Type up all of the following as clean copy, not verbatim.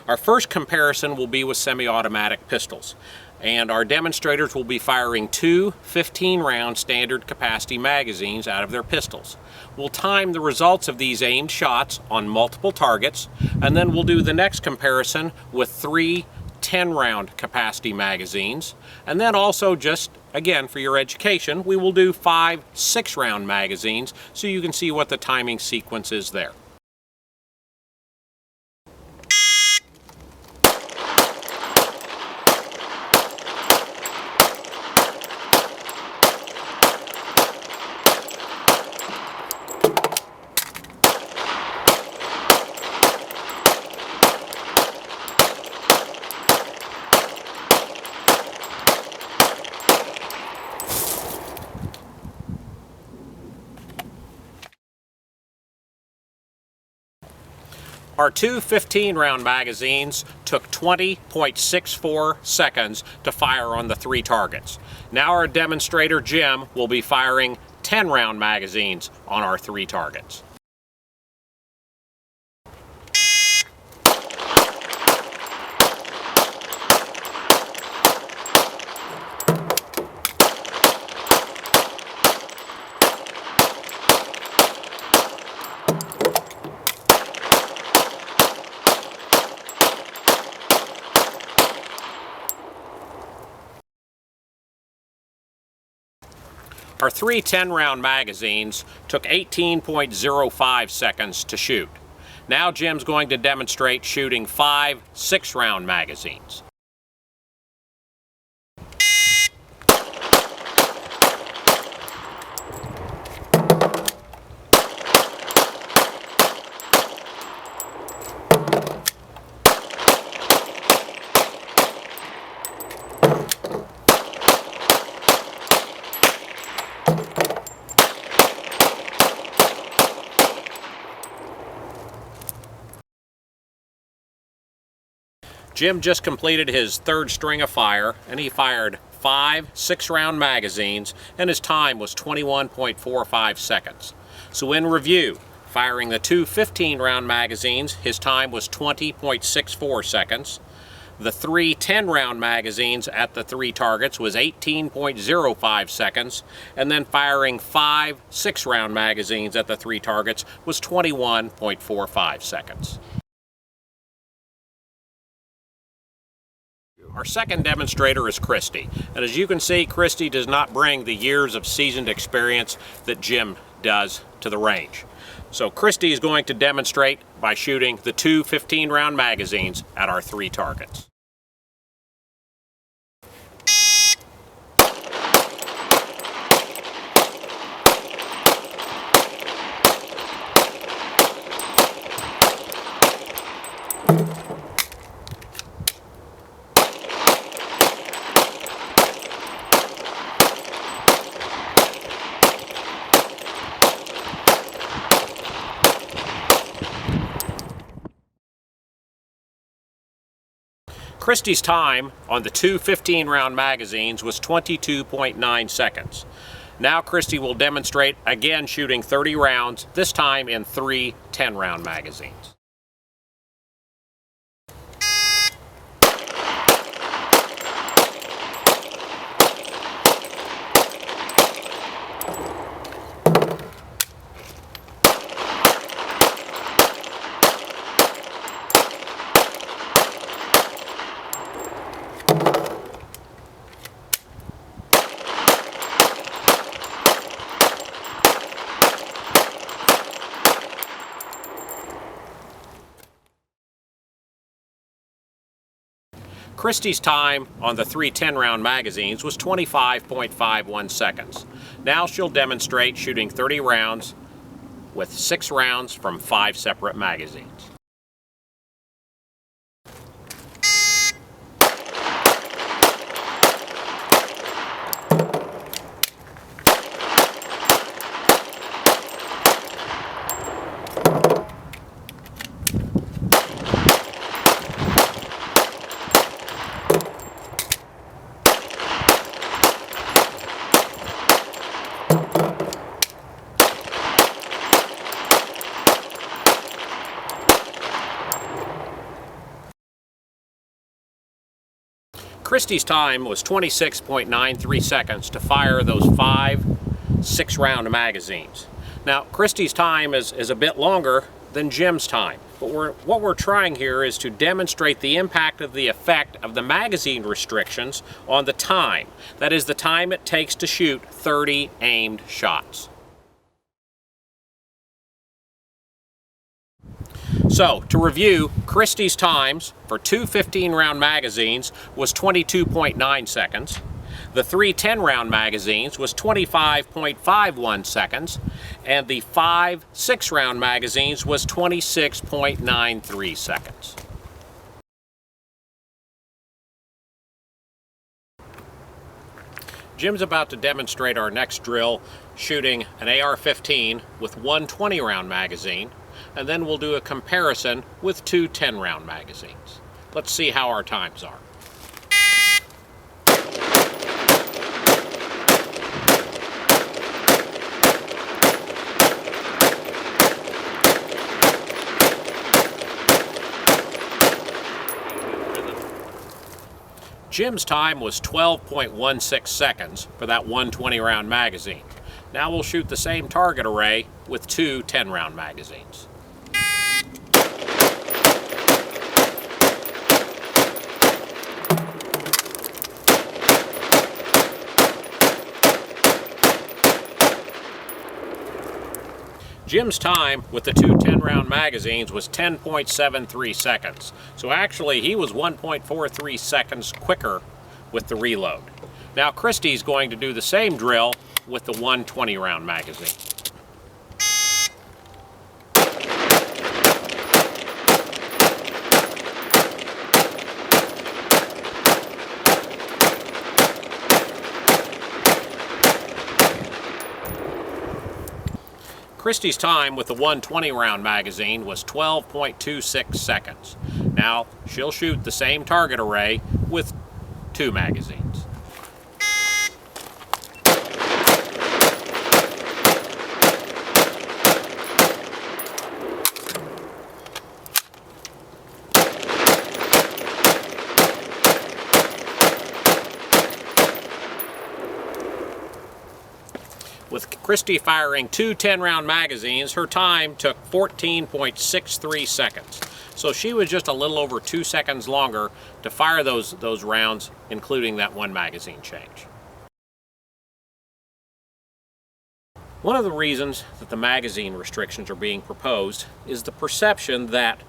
Our first comparison will be with semi-automatic pistols, and our demonstrators will be firing two 15-round standard capacity magazines out of their pistols. We'll time the results of these aimed shots on multiple targets, and then we'll do the next comparison with three 10-round capacity magazines, and then also, just again for your education, we will do 5 6-round magazines so you can see what the timing sequence is there. Our two 15-round magazines took 20.64 seconds to fire on the 3 targets. Now our demonstrator, Jim, will be firing 10-round magazines on our 3 targets. Our 3 10-round magazines took 18.05 seconds to shoot. Now Jim's going to demonstrate shooting 5 6-round magazines. Jim just completed his 3rd string of fire, and he fired 5 6-round magazines, and his time was 21.45 seconds. So in review, firing the 2 15-round magazines, his time was 20.64 seconds. The 3 10-round magazines at the 3 targets was 18.05 seconds, and then firing 5 6-round magazines at the 3 targets was 21.45 seconds. Our second demonstrator is Christy, and as you can see, Christy does not bring the years of seasoned experience that Jim does to the range. So Christy is going to demonstrate by shooting the 2 15-round magazines at our 3 targets. Christy's time on the 2 15-round magazines was 22.9 seconds. Now Christy will demonstrate again shooting 30 rounds, this time in 3 10-round magazines. Christy's time on the 3 10-round magazines was 25.51 seconds. Now she'll demonstrate shooting 30 rounds with 6 rounds from 5 separate magazines. Christy's time was 26.93 seconds to fire those 5 6-round magazines. Now, Christy's time is a bit longer than Jim's time, but what we're trying here is to demonstrate the impact of the effect of the magazine restrictions on the time. That is the time it takes to shoot 30 aimed shots. So, to review, Christy's times for 2 15-round magazines was 22.9 seconds. The 3 10-round magazines was 25.51 seconds, and the 5 6-round magazines was 26.93 seconds. Jim's about to demonstrate our next drill shooting an AR-15 with 1 20-round magazine, and then we'll do a comparison with 2 10-round magazines. Let's see how our times are. Jim's time was 12.16 seconds for that 1 20-round magazine. Now we'll shoot the same target array with 2 10-round magazines. Jim's time with the 2 10-round magazines was 10.73 seconds. So actually he was 1.43 seconds quicker with the reload. Now Christy's going to do the same drill with the 1 20-round magazine. Christy's time with the 1 20-round magazine was 12.26 seconds. Now she'll shoot the same target array with 2 magazines. With Christy firing 2 10-round magazines, her time took 14.63 seconds. So she was just a little over 2 seconds longer to fire those rounds, including that 1 magazine change. One of the reasons that the magazine restrictions are being proposed is the perception that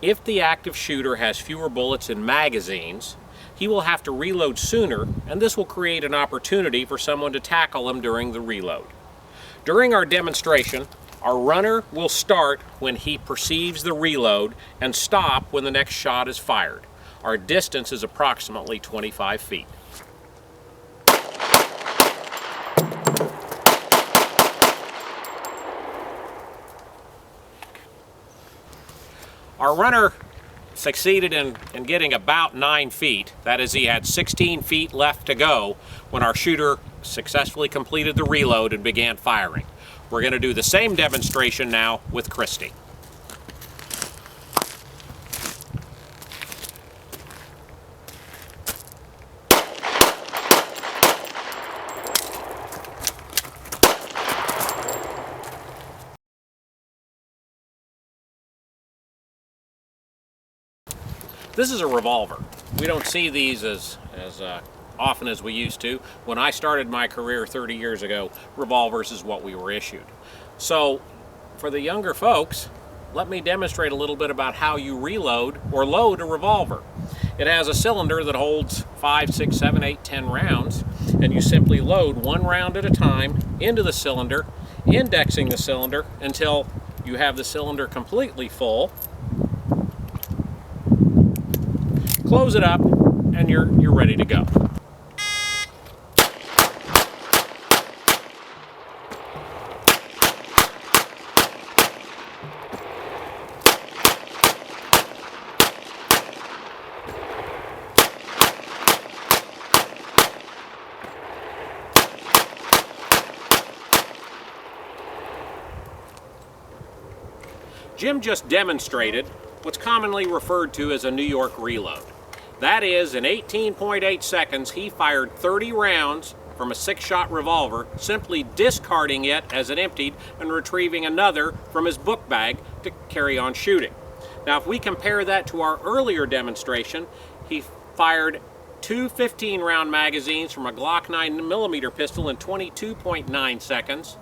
if the active shooter has fewer bullets in magazines, he will have to reload sooner, and this will create an opportunity for someone to tackle him during the reload. During our demonstration, our runner will start when he perceives the reload and stop when the next shot is fired. Our distance is approximately 25 feet. Our runner succeeded in getting about 9 feet. That is, he had 16 feet left to go when our shooter successfully completed the reload and began firing. We're going to do the same demonstration now with Christy. This is a revolver. We don't see these as often as we used to. When I started my career 30 years ago, revolvers is what we were issued. So for the younger folks, let me demonstrate a little bit about how you reload or load a revolver. It has a cylinder that holds 5, 6, 7, 8, 10 rounds, and you simply load 1 round at a time into the cylinder, indexing the cylinder until you have the cylinder completely full. Close it up, and you're ready to go. Jim just demonstrated what's commonly referred to as a New York reload. That is, in 18.8 seconds, he fired 30 rounds from a 6-shot revolver, simply discarding it as it emptied and retrieving another from his book bag to carry on shooting. Now, if we compare that to our earlier demonstration, he fired two 15-round magazines from a Glock 9mm pistol in 22.9 seconds.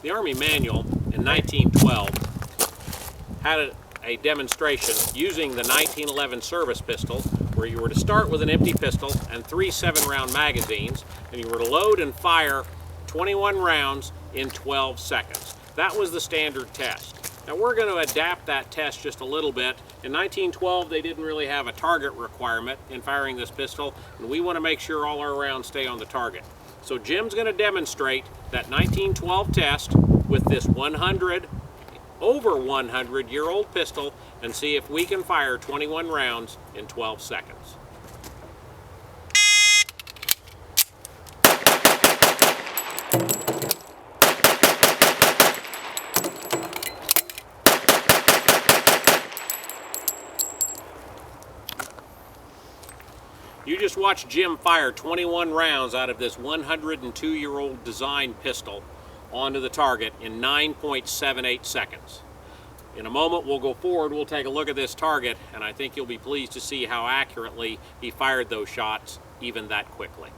The Army Manual in 1912 had a demonstration using the 1911 service pistol, where you were to start with an empty pistol and 3 7-round magazines, and you were to load and fire 21 rounds in 12 seconds. That was the standard test. Now we're going to adapt that test just a little bit. In 1912 they didn't really have a target requirement in firing this pistol, and we want to make sure all our rounds stay on the target. So Jim's going to demonstrate that 1912 test with this over 100-year-old pistol and see if we can fire 21 rounds in 12 seconds. You just watched Jim fire 21 rounds out of this 102-year-old design pistol onto the target in 9.78 seconds. In a moment we'll go forward, we'll take a look at this target, and I think you'll be pleased to see how accurately he fired those shots even that quickly.